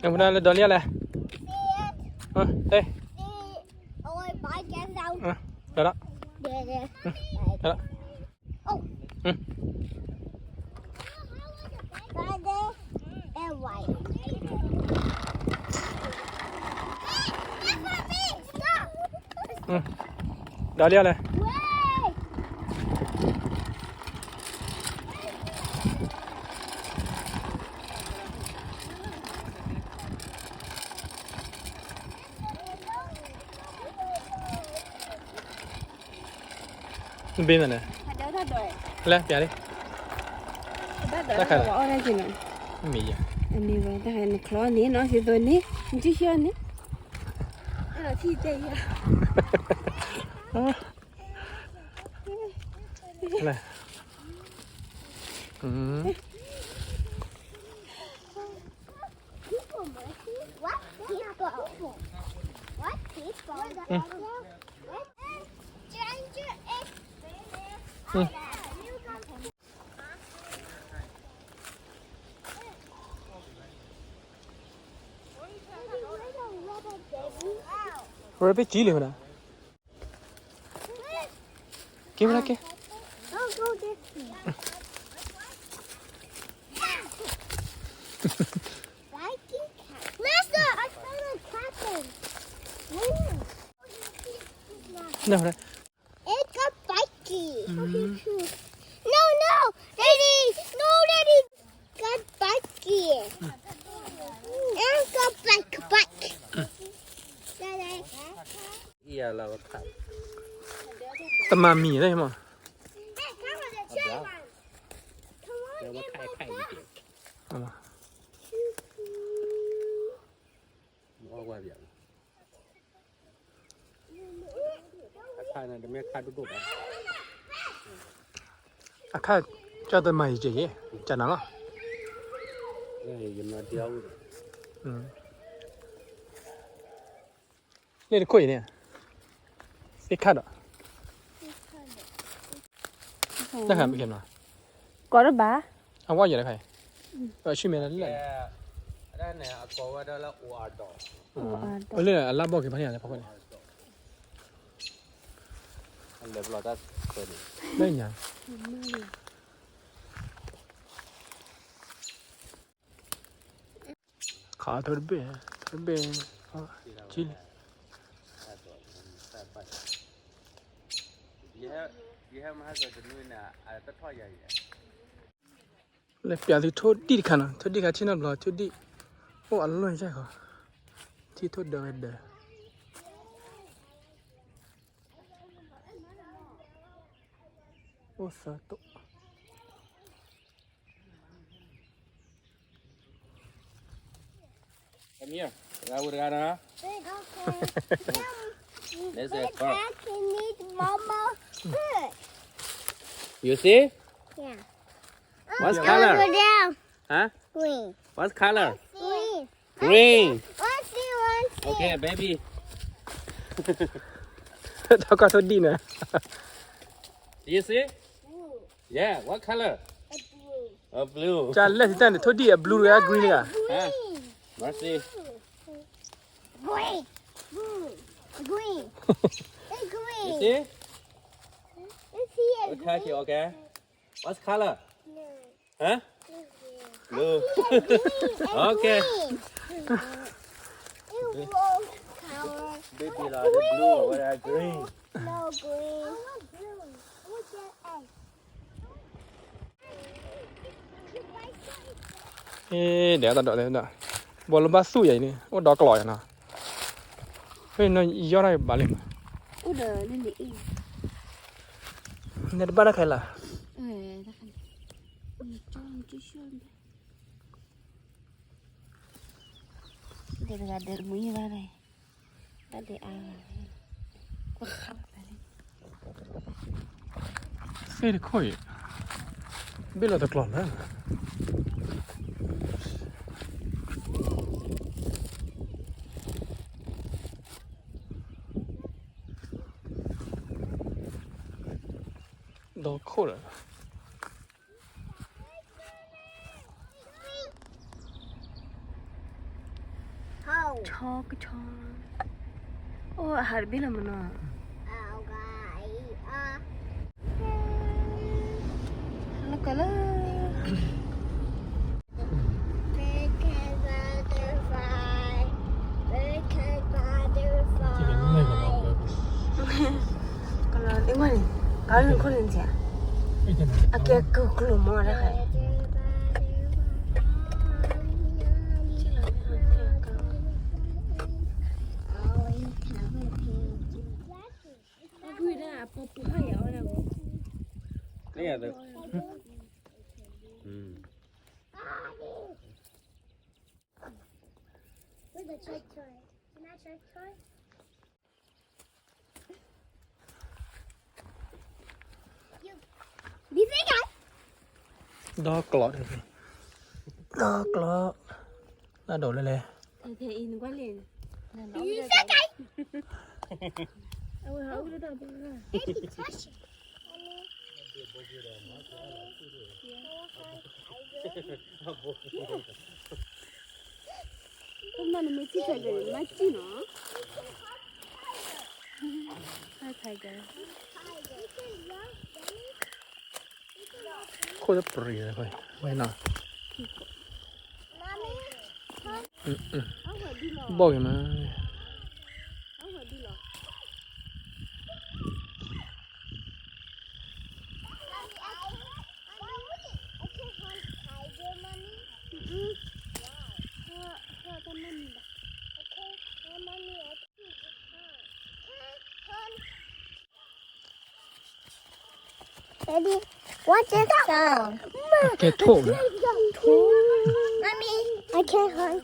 em ra đón lia này đây Ôi, bãi cá rau. đó đó Nè. đó ừ. Ba đi. Em vậy. Đón lia này bên này này lên bẻ đi đã khai rồi mì à anh đi vào đây nó khó ní nó thì tôi ní chứ chưa ní là thi đây này What people? What people? Stranger is. rồi biết chỉ liền nè kiếm ra kia Don't go this way. Viking cat. Master, I found a captain. đâu đây It's a Viking. No, no, Daddy. No, Daddy. Got Viking. And got bike. Daddy. Iya là thả tầm mà mì đây mà Hey, come on, the chair one. Come on, nó khai gì kiểu nó qua biển khai này để khai đục à à khai cho tôi mày chỉ chả nắng à này nó đeo đây là quỷ nè cái khát à chắc hẳn bị kiếm nào có đó bà à qua giờ đây phải ở chuyên là lấy đây này có đó là oa đỏ ở đây là lá bò cái phần này là phải anh lấy vào đó rồi đây nhỉ khá thôi bể chi lấy bể thì thôi đi khả năng thôi đi cả chi nào rồi thôi đi ô ăn luôn chắc hả thì thôi đợi đợi ô sợ tội Come here. Ra. There's a car. Can need mama food. You see? Yeah. What's Go color? down. Huh? Green. What's color? Green. Green. One see. Okay, baby. tao coi thôi đi nè You see? Blue. Yeah. What color? A blue. Blue. chả lấy thì tên thôi đi à blue à green à Huh? Mercy. Green. Green. It's green. You see? It's here. Okay, okay. What's color? Blue. Huh? Blue. Okay. Okay. It won't color. Baby là the blue or the green. No green. I want blue. What's that egg? ê để tao đợi đấy bỏ lông ba su vậy nè ô đó còi nè ê nó do này bà lên ôi đời nên đi nên ba đã khai là đây là đợt mũi ra này ta để có khóc ê được khôi biết là thật lỏng đấy đó khôi rồi ชอกกระชอโอ้อาหารบิลมันเนาะ Oh, guy. แล้วก็เลย Big cat butterfly. Big cat butterfly. ก็เลยเอ็งว่านี่ก้าวหนึ่งคนหนึ่งเสียอาเกะกลุ่มมอได้ค่ะชื่ออะไรนะก็ พูดได้ปอบให้เอาอะไรบ่ Yeah, the. Mm. Where's the trick toy? Can I trick toy? You think I? ดอกกลอดเลยดอกกลอน่าโดดเลย เทอินกว่าเล่น You think I? เอาดูดอกบ่ล่ะ Baby, touch it. พวกมันไม่ที่ใส่เลยมาจีเนาะใช่กัน โคตรเปรี้ยวเลยไม่น่า Mommy. บอกยังไง เอาหัวดีหรอ Daddy, what is that sound? แกโถเลย Mommy, I can't hunt.